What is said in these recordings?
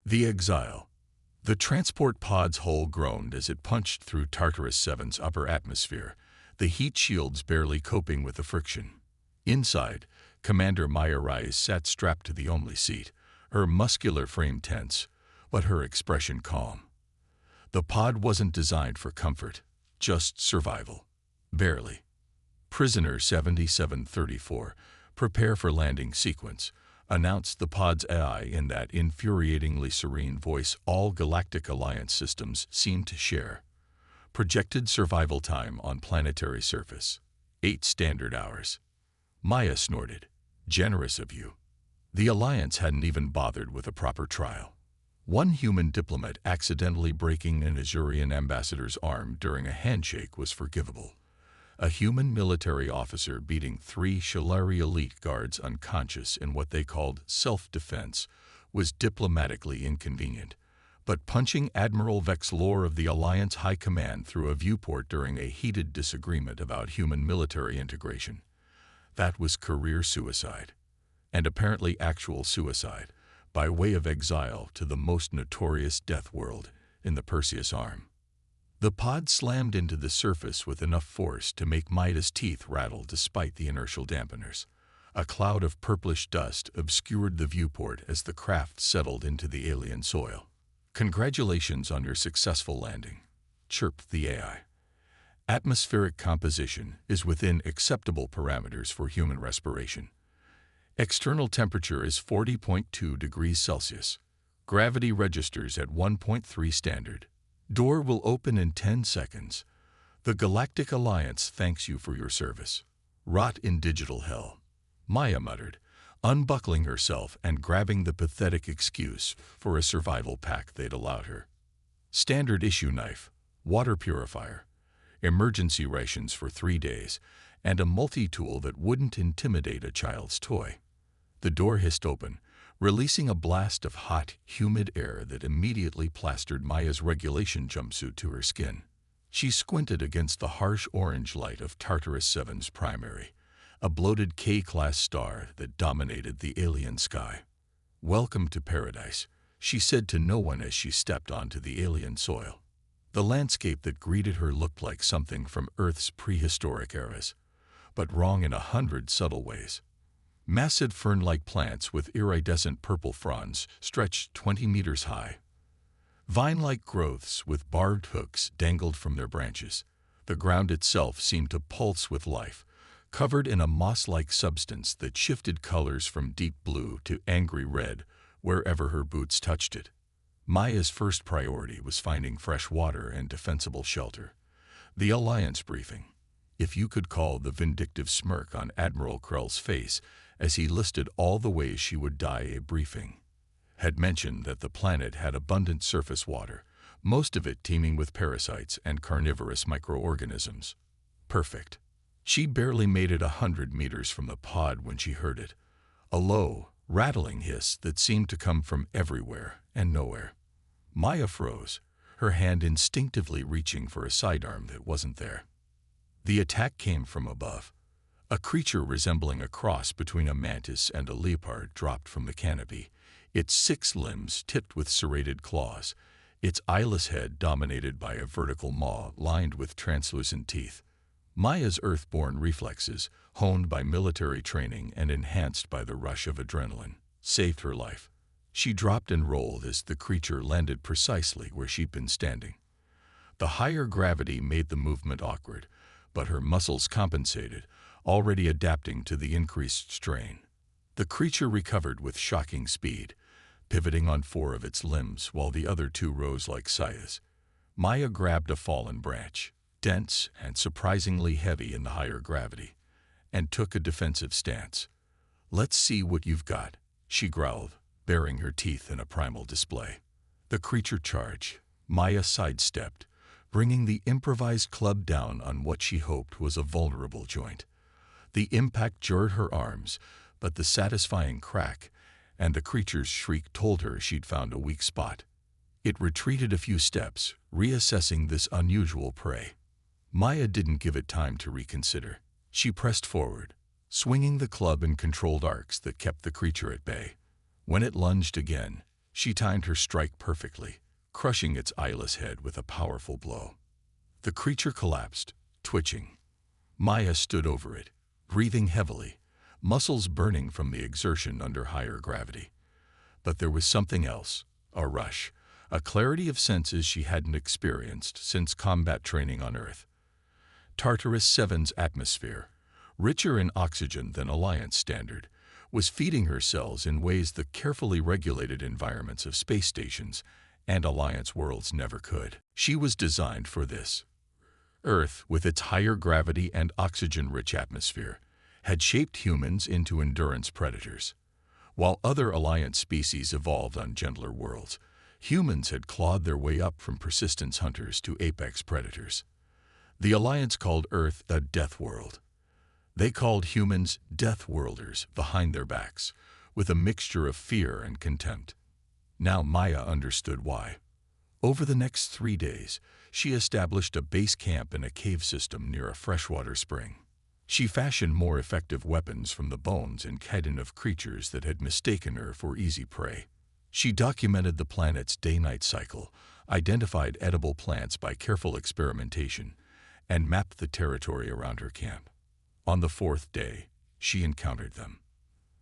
The exile. The transport pod's hull groaned as it punched through Tartarus Seven's upper atmosphere, the heat shields barely coping with the friction. Inside, Commander Maya Rise sat strapped to the only seat, her muscular frame tense, but her expression calm. The pod wasn't designed for comfort, just survival. Barely. Prisoner 7734, prepare for landing sequence, announced the pod's AI in that infuriatingly serene voice all Galactic Alliance systems seemed to share. Projected survival time on planetary surface, 8 standard hours. Maya snorted. Generous of you. The Alliance hadn't even bothered with a proper trial. One human diplomat accidentally breaking an Azurian ambassador's arm during a handshake was forgivable. A human military officer beating 3 Shalari elite guards unconscious in what they called self-defense was diplomatically inconvenient, but punching Admiral Vex Lore of the Alliance High Command through a viewport during a heated disagreement about human military integration, that was career suicide, and apparently actual suicide, by way of exile to the most notorious death world in the Perseus Arm. The pod slammed into the surface with enough force to make Maida's teeth rattle despite the inertial dampeners. A cloud of purplish dust obscured the viewport as the craft settled into the alien soil. Congratulations on your successful landing, chirped the AI. Atmospheric composition is within acceptable parameters for human respiration. External temperature is 40.2 degrees Celsius. Gravity registers at 1.3 standard. Door will open in 10 seconds. The Galactic Alliance thanks you for your service. Rot in digital hell, Maya muttered, unbuckling herself and grabbing the pathetic excuse for a survival pack they'd allowed her. Standard issue knife, water purifier, emergency rations for 3 days, and a multi-tool that wouldn't intimidate a child's toy. The door hissed open, releasing a blast of hot, humid air that immediately plastered Maya's regulation jumpsuit to her skin. She squinted against the harsh orange light of Tartarus 7's primary, a bloated K-class star that dominated the alien sky. Welcome to paradise, she said to no one as she stepped onto the alien soil. The landscape that greeted her looked like something from Earth's prehistoric eras, but wrong in 100 subtle ways. Massive fern-like plants with iridescent purple fronds stretched 20 meters high. Vine-like growths with barbed hooks dangled from their branches. The ground itself seemed to pulse with life, covered in a moss-like substance that shifted colors from deep blue to angry red wherever her boots touched it. Maya's first priority was finding fresh water and defensible shelter. The Alliance briefing, if you could call the vindictive smirk on Admiral Krell's face as he listed all the ways she would die a briefing, had mentioned that the planet had abundant surface water, most of it teeming with parasites and carnivorous microorganisms. Perfect. She barely made it 100 meters from the pod when she heard it, a low, rattling hiss that seemed to come from everywhere and nowhere. Maya froze, her hand instinctively reaching for a sidearm that wasn't there. The attack came from above. A creature resembling a cross between a mantis and a leopard dropped from the canopy, its 6 limbs tipped with serrated claws, its eyeless head dominated by a vertical maw lined with translucent teeth. Maya's earthborn reflexes, honed by military training and enhanced by the rush of adrenaline, saved her life. She dropped and rolled as the creature landed precisely where she'd been standing. The higher gravity made the movement awkward, but her muscles compensated, already adapting to the increased strain. The creature recovered with shocking speed, pivoting on 4 of its limbs while the other 2 rose like sayas. Maya grabbed a fallen branch, dense and surprisingly heavy in the higher gravity, and took a defensive stance. Let's see what you've got, she growled, baring her teeth in a primal display. The creature charged. Maya sidestepped, bringing the improvised club down on what she hoped was a vulnerable joint. The impact jarred her arms, but the satisfying crack and the creature's shriek told her she'd found a weak spot. It retreated a few steps, reassessing this unusual prey. Maya didn't give it time to reconsider. She pressed forward, swinging the club in controlled arcs that kept the creature at bay. When it lunged again, She timed her strike perfectly, crushing its eyeless head with a powerful blow. The creature collapsed, twitching. Maya stood over it, breathing heavily, muscles burning from the exertion under higher gravity. But there was something else, a rush, a clarity of senses she hadn't experienced since combat training on Earth. Tartarus 7's atmosphere, richer in oxygen than Alliance standard, was feeding her cells in ways the carefully regulated environments of space stations and Alliance worlds never could. She was designed for this. Earth, with its higher gravity and oxygen-rich atmosphere, had shaped humans into endurance predators. While other Alliance species evolved on gentler worlds, humans had clawed their way up from persistence hunters to apex predators. The Alliance called Earth a death world. They called humans death worlders behind their backs, with a mixture of fear and contempt. Now Maya understood why. Over the next 3 days, she established a base camp in a cave system near a freshwater spring. She fashioned more effective weapons from the bones and chitin of creatures that had mistaken her for easy prey. She documented the planet's day-night cycle, identified edible plants by careful experimentation, and mapped the territory around her camp. On the 4th day, she encountered them.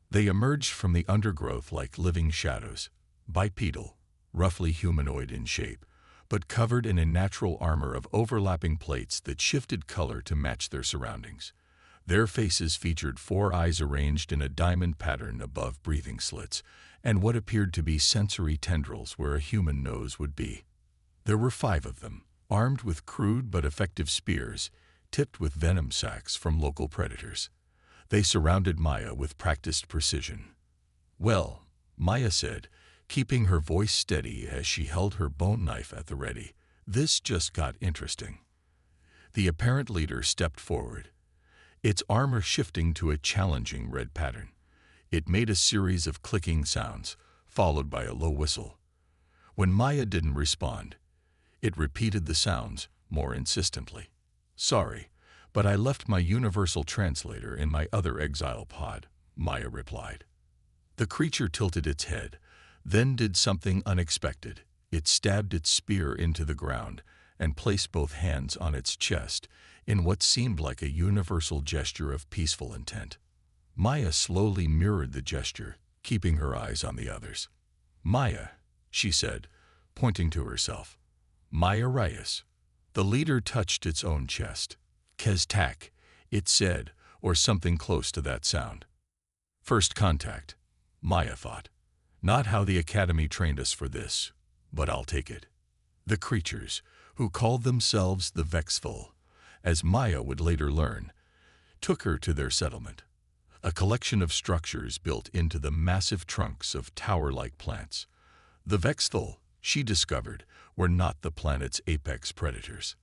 They emerged from the undergrowth like living shadows, bipedal, roughly humanoid in shape, but covered in a natural armor of overlapping plates that shifted color to match their surroundings. Their faces featured 4 eyes arranged in a diamond pattern above breathing slits, and what appeared to be sensory tendrils where a human nose would be. There were 5 of them, armed with crude but effective spears, tipped with venom sacs from local predators. They surrounded Maya with practiced precision. "Well," Maya said, keeping her voice steady as she held her bone knife at the ready, "this just got interesting." The apparent leader stepped forward, its armor shifting to a challenging red pattern. It made a series of clicking sounds, followed by a low whistle. When Maya didn't respond, it repeated the sounds more insistently. "Sorry, but I left my universal translator in my other exile pod," Maya replied. The creature tilted its head, then did something unexpected. It stabbed its spear into the ground and placed both hands on its chest in what seemed like a universal gesture of peaceful intent. Maya slowly mirrored the gesture, keeping her eyes on the others. "Maya," she said, pointing to herself. "Maya Reyes." The leader touched its own chest. "Kestak," it said, or something close to that sound. First contact, Maya thought. Not how the Academy trained us for this, but I'll take it. The creatures, who called themselves the Vexful, as Maya would later learn, took her to their settlement, a collection of structures built into the massive trunks of tower-like plants. The Vexful, she discovered, were not the planet's apex predators.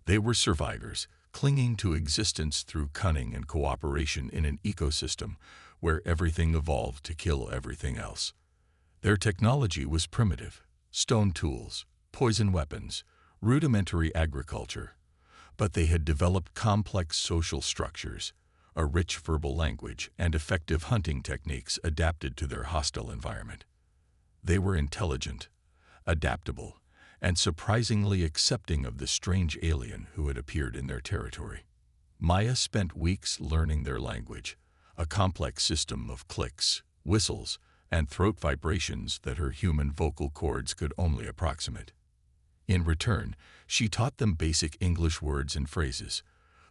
They were survivors, clinging to existence through cunning and cooperation in an ecosystem where everything evolved to kill everything else. Their technology was primitive: stone tools, poison weapons, rudimentary agriculture. But they had developed complex social structures, a rich verbal language, and effective hunting techniques adapted to their hostile environment. They were intelligent, adaptable, and surprisingly accepting of the strange alien who had appeared in their territory. Maya spent weeks learning their language, a complex system of clicks, whistles, and throat vibrations that her human vocal cords could only approximate. In return, she taught them basic English words and phrases,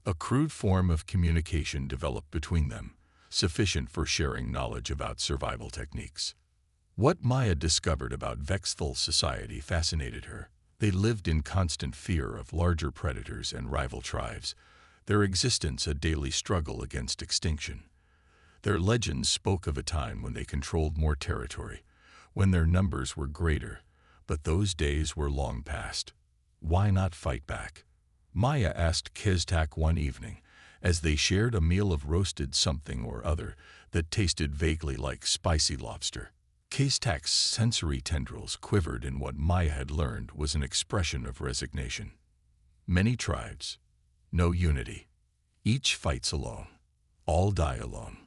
a crude form of communication developed between them, sufficient for sharing knowledge about survival techniques. What Maya discovered about Vexful society fascinated her. They lived in constant fear of larger predators and rival tribes, their existence a daily struggle against extinction. Their legends spoke of a time when they controlled more territory, when their numbers were greater, but those days were long past. Why not fight back? Maya asked Kestak one evening, as they shared a meal of roasted something or other that tasted vaguely like spicy lobster. Kestak's sensory tendrils quivered in what Maya had learned was an expression of resignation. Many tribes, no unity. Each fights alone. All die alone.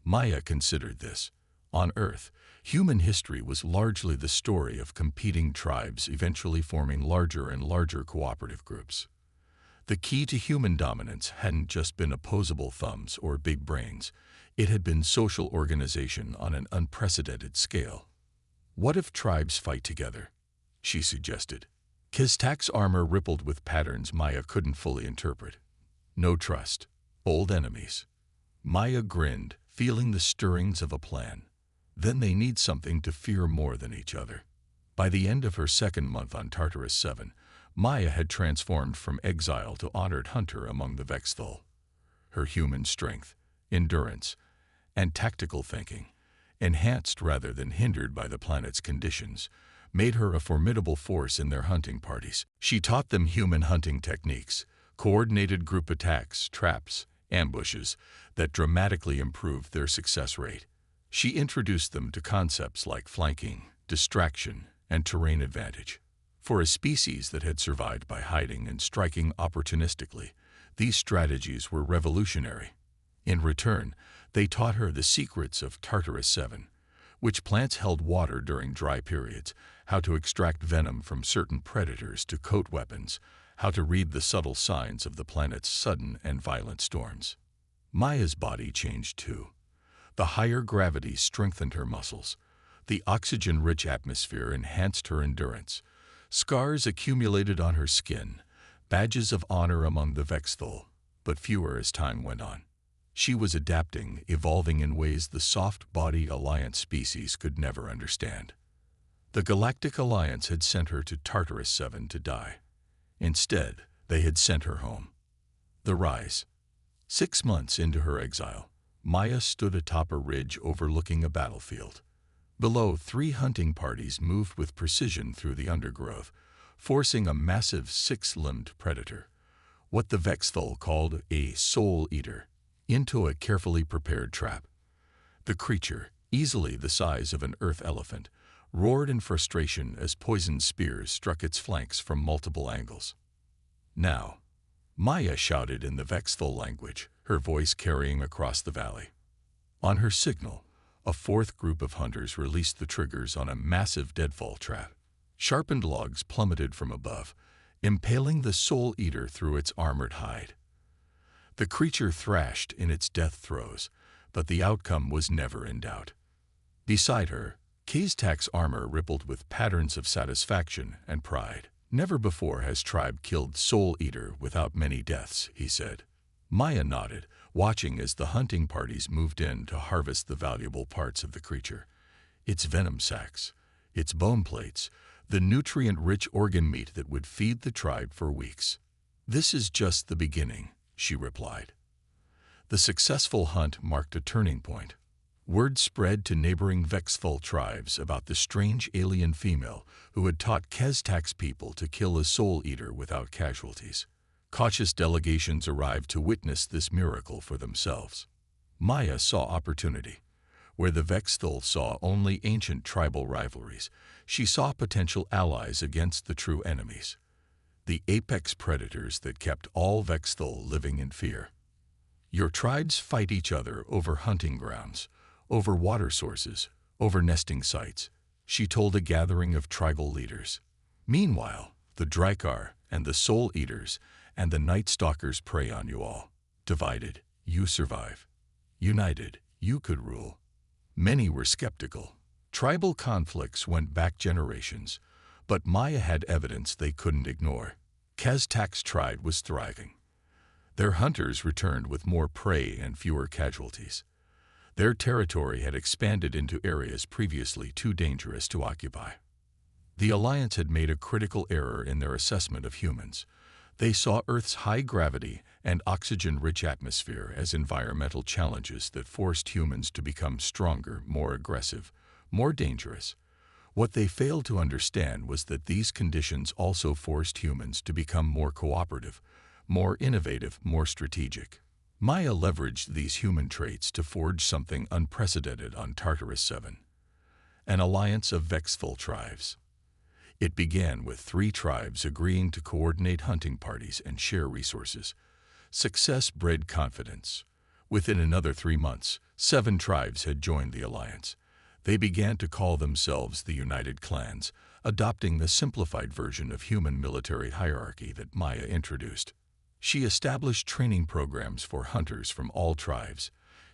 Maya considered this, On Earth, human history was largely the story of competing tribes eventually forming larger and larger cooperative groups. The key to human dominance hadn't just been opposable thumbs or big brains, it had been social organization on an unprecedented scale. "What if tribes fight together?" she suggested. Kiztak's armor rippled with patterns Maya couldn't fully interpret. No trust. Old enemies. Maya grinned, feeling the stirrings of a plan. Then they need something to fear more than each other. By the end of her second month on Tartarus 7, Maya had transformed from exile to honored hunter among the Vexthul. Her human strength, endurance, and tactical thinking, enhanced rather than hindered by the planet's conditions, made her a formidable force in their hunting parties. She taught them human hunting techniques, coordinated group attacks, traps, ambushes that dramatically improved their success rate. She introduced them to concepts like flanking, distraction, and terrain advantage. For a species that had survived by hiding and striking opportunistically, these strategies were revolutionary. In return, they taught her the secrets of Tartarus 7, which plants held water during dry periods, how to extract venom from certain predators to coat weapons, how to read the subtle signs of the planet's sudden and violent storms. Maya's body changed too. The higher gravity strengthened her muscles. The oxygen-rich atmosphere enhanced her endurance. Scars accumulated on her skin, badges of honor among the Vexthul, but fewer as time went on. She was adapting, evolving in ways the soft-body Alliance species could never understand. The Galactic Alliance had sent her to Tartarus 7 to die. Instead, they had sent her home. The Rise. 6 months into her exile, Maya stood atop a ridge overlooking a battlefield. Below, 3 hunting parties moved with precision through the undergrowth, forcing a massive 6-limbed predator, what the Vexthul called a soul eater, into a carefully prepared trap. The creature, easily the size of an earth elephant, roared in frustration as poisoned spears struck its flanks from multiple angles. "Now," Maya shouted in the Vexthul language, her voice carrying across the valley. On her signal, a 4th group of hunters released the triggers on a massive deadfall trap. Sharpened logs plummeted from above, impaling the soul eater through its armored hide. The creature thrashed in its death throes, but the outcome was never in doubt. Beside her, Kiztak's armor rippled with patterns of satisfaction and pride. "Never before has tribe killed Soul Eater without many deaths," he said. Maya nodded, watching as the hunting parties moved in to harvest the valuable parts of the creature. Its venom sacs, its bone plates, the nutrient-rich organ meat that would feed the tribe for weeks. "This is just the beginning," she replied. The successful hunt marked a turning point. Word spread to neighboring Vexthul tribes about the strange alien female who had taught Kiztak's people to kill a soul eater without casualties. Cautious delegations arrived to witness this miracle for themselves. Maya saw opportunity. Where the Vexthul saw only ancient tribal rivalries, she saw potential allies against the true enemies, the apex predators that kept all Vexthul living in fear. "Your tribes fight each other over hunting grounds, over water sources, over nesting sites," she told a gathering of tribal leaders. "Meanwhile, the Drakkar and the Soul Eaters and the Night Stalkers prey on you all. Divided, you survive. United, you could rule." Many were skeptical. Tribal conflicts went back generations, but Maya had evidence they couldn't ignore. Kiztak's tribe was thriving. Their hunters returned with more prey and fewer casualties. Their territory had expanded into areas previously too dangerous to occupy. The Alliance had made a critical error in their assessment of humans. They saw Earth's high gravity and oxygen-rich atmosphere as environmental challenges that forced humans to become stronger, more aggressive, more dangerous. What they failed to understand was that these conditions also forced humans to become more cooperative, more innovative, more strategic. Maya leveraged these human traits to forge something unprecedented on Tartarus 7, an alliance of Vexthul tribes. It began with 3 tribes agreeing to coordinate hunting parties and share resources. Success bred confidence. Within another 3 months, 7 tribes had joined the alliance. They began to call themselves the United Clans, adopting the simplified version of human military hierarchy that Maya introduced. She established training programs for hunters from all tribes,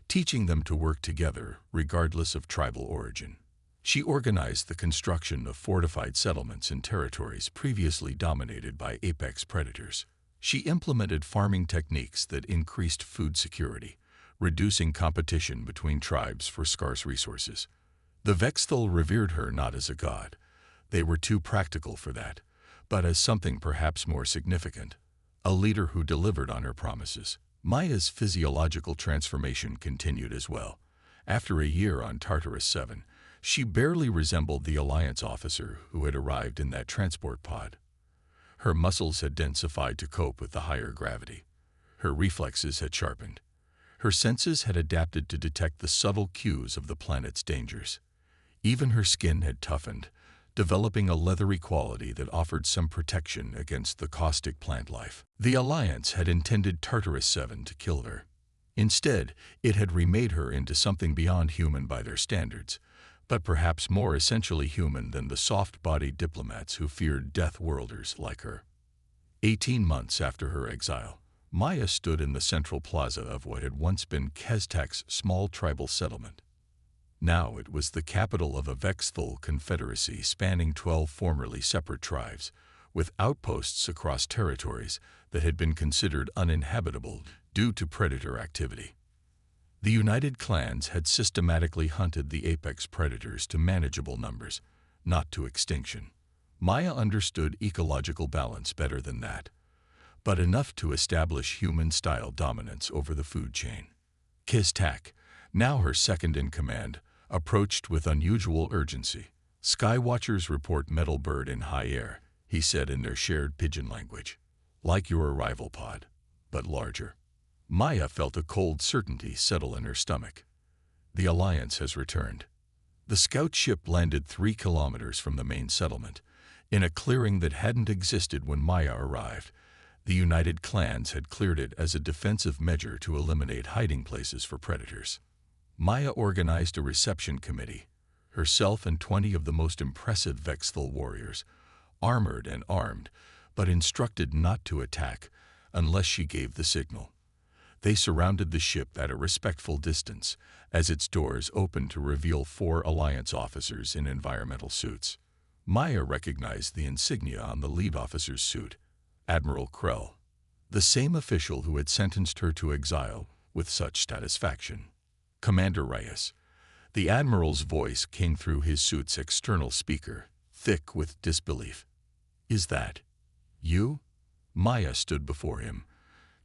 teaching them to work together regardless of tribal origin. She organized the construction of fortified settlements in territories previously dominated by apex predators. She implemented farming techniques that increased food security, reducing competition between tribes for scarce resources. The Vexthul revered her not as a god. They were too practical for that, but as something perhaps more significant, a leader who delivered on her promises. Maya's physiological transformation continued as well. After a year on Tartarus 7, she barely resembled the Alliance officer who had arrived in that transport pod. Her muscles had densified to cope with the higher gravity. Her reflexes had sharpened. Her senses had adapted to detect the subtle cues of the planet's dangers. Even her skin had toughened, developing a leathery quality that offered some protection against the caustic plant life. The Alliance had intended Tartarus 7 to kill her. Instead, it had remade her into something beyond human by their standards, but perhaps more essentially human than the soft-bodied diplomats who feared death worlders like her. 18 months after her exile, Maya stood in the central plaza of what had once been Kestak's small tribal settlement. Now it was the capital of a Vexthul confederacy spanning 12 formerly separate tribes, with outposts across territories that had been considered uninhabitable due to predator activity. The United Clans had systematically hunted the apex predators to manageable numbers, not to extinction. Maya understood ecological balance better than that, but enough to establish human-style dominance over the food chain. Kestak, now her second-in-command, approached with unusual urgency. "Skywatchers report metal bird in high air," he said in their shared pidgin language. "Like your arrival pod, but larger." Maya felt a cold certainty settle in her stomach. The Alliance has returned. The scout ship landed 3 kilometers from the main settlement, in a clearing that hadn't existed when Maya arrived. The United Clans had cleared it as a defensive measure to eliminate hiding places for predators. Maya organized a reception committee, herself and 20 of the most impressive Vexthul warriors, armored and armed, but instructed not to attack unless she gave the signal. They surrounded the ship at a respectful distance as its doors opened to reveal 4 Alliance officers in environmental suits. Maya recognized the insignia on the lead officer's suit, Admiral Krell, the same official who had sentenced her to exile with such satisfaction. "Commander Reyes." The Admiral's voice came through his suit's external speaker, thick with disbelief. "Is that you?" Maya stood before him,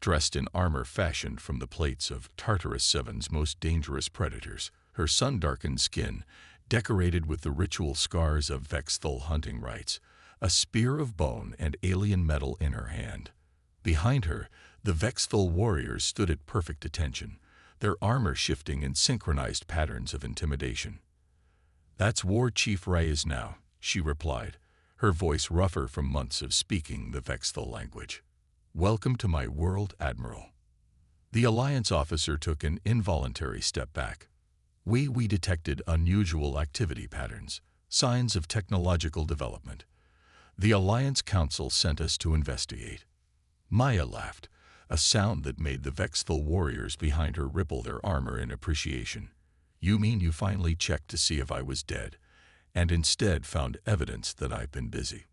dressed in armor fashioned from the plates of Tartarus 7's most dangerous predators, her sun-darkened skin decorated with the ritual scars of Vexthul hunting rites, a spear of bone and alien metal in her hand. Behind her, the Vexthul warriors stood at perfect attention, their armor shifting in synchronized patterns of intimidation. "That's War Chief Reyes now," she replied, her voice rougher from months of speaking the Vexthul language. "Welcome to my world, Admiral." The Alliance officer took an involuntary step back. We detected unusual activity patterns, signs of technological development. The Alliance Council sent us to investigate." Maya laughed, a sound that made the Vexthul warriors behind her ripple their armor in appreciation. "You mean you finally checked to see if I was dead, and instead found evidence that I've been busy?"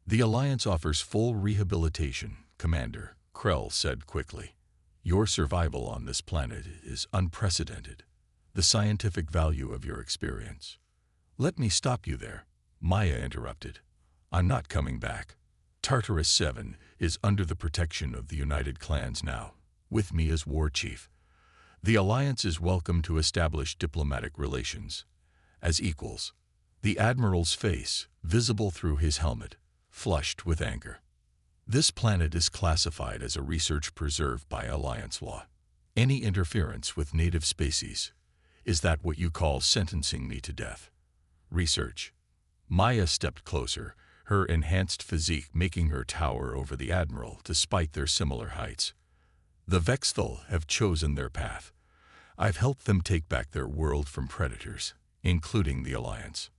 "The Alliance offers full rehabilitation, Commander," Krell said quickly. "Your survival on this planet is unprecedented. The scientific value of your experience." "Let me stop you there," Maya interrupted. "I'm not coming back. Tartarus 7 is under the protection of the United Clans now, with me as War Chief. The Alliance is welcome to establish diplomatic relations, as equals." The Admiral's face, visible through his helmet, flushed with anger. "This planet is classified as a research preserve by Alliance law. Any interference with native species, is that what you call sentencing me to death? Research?" Maya stepped closer, her enhanced physique making her tower over the Admiral despite their similar heights. "The Vexthul have chosen their path. I've helped them take back their world from predators. including the Alliance.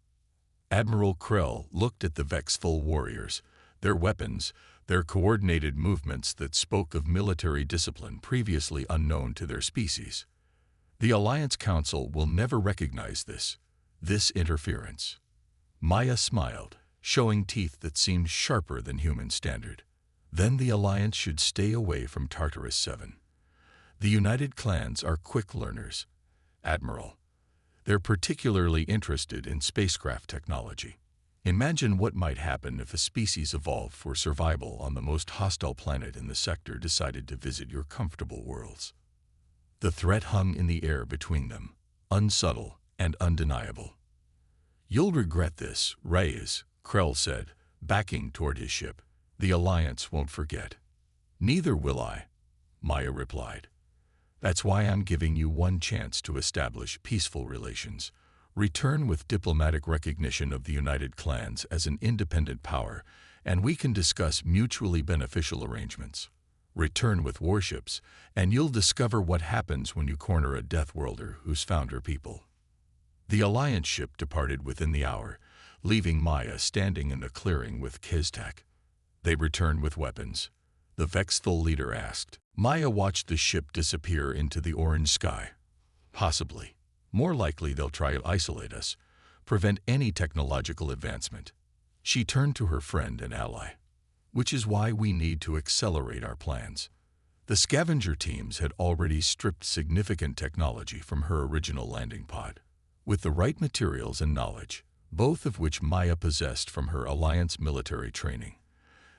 Admiral Krell looked at the vexful warriors, their weapons, their coordinated movements that spoke of military discipline previously unknown to their species. The Alliance Council will never recognize this interference. Maya smiled, showing teeth that seemed sharper than human standard. Then the Alliance should stay away from Tartarus 7. The United Clans are quick learners, Admiral. They're particularly interested in spacecraft technology. Imagine what might happen if a species evolved for survival on the most hostile planet in the sector decided to visit your comfortable worlds. The threat hung in the air between them, unsubtle and undeniable. "You'll regret this, Reyes," Krell said, backing toward his ship. "The Alliance won't forget." "Neither will I," Maya replied. "That's why I'm giving you one chance to establish peaceful relations. Return with diplomatic recognition of the United Clans as an independent power, and we can discuss mutually beneficial arrangements. Return with warships, and you'll discover what happens when you corner a Death Worlder who's found her people." The Alliance ship departed within the hour, leaving Maya standing in a clearing with Kiztak. They returned with weapons. The vexful leader asked. Maya watched the ship disappear into the orange sky. "Possibly. More likely they'll try to isolate us, prevent any technological advancement." She turned to her friend and ally. "Which is why we need to accelerate our plans." The scavenger teams had already stripped significant technology from her original landing pod. With the right materials and knowledge, both of which Maya possessed from her Alliance military training,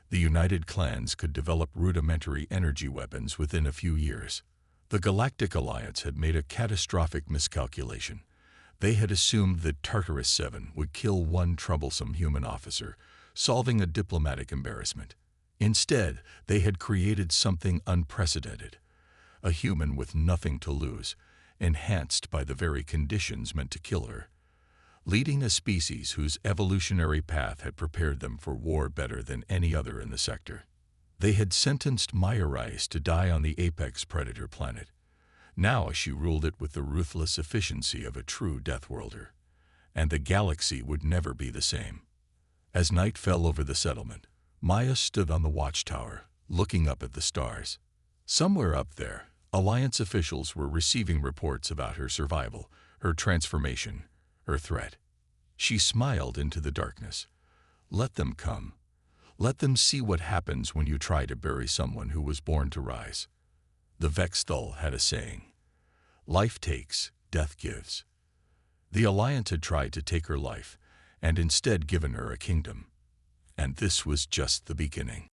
the United Clans could develop rudimentary energy weapons within a few years. The Galactic Alliance had made a catastrophic miscalculation. They had assumed that Tartarus 7 would kill one troublesome human officer, solving a diplomatic embarrassment. Instead, they had created something unprecedented, a human with nothing to lose, enhanced by the very conditions meant to kill her, leading a species whose evolutionary path had prepared them for war better than any other in the sector. They had sentenced Maya Rice to die on the apex predator planet. Now she ruled it with the ruthless efficiency of a true Death Worlder, and the galaxy would never be the same. As night fell over the settlement, Maya stood on the watchtower, looking up at the stars. Somewhere up there, Alliance officials were receiving reports about her survival, her transformation, her threat. She smiled into the darkness. Let them come. Let them see what happens when you try to bury someone who was born to rise. The Vexthul had a saying, "Life takes, death gives." The Alliance had tried to take her life, and instead given her a kingdom. And this was just the beginning.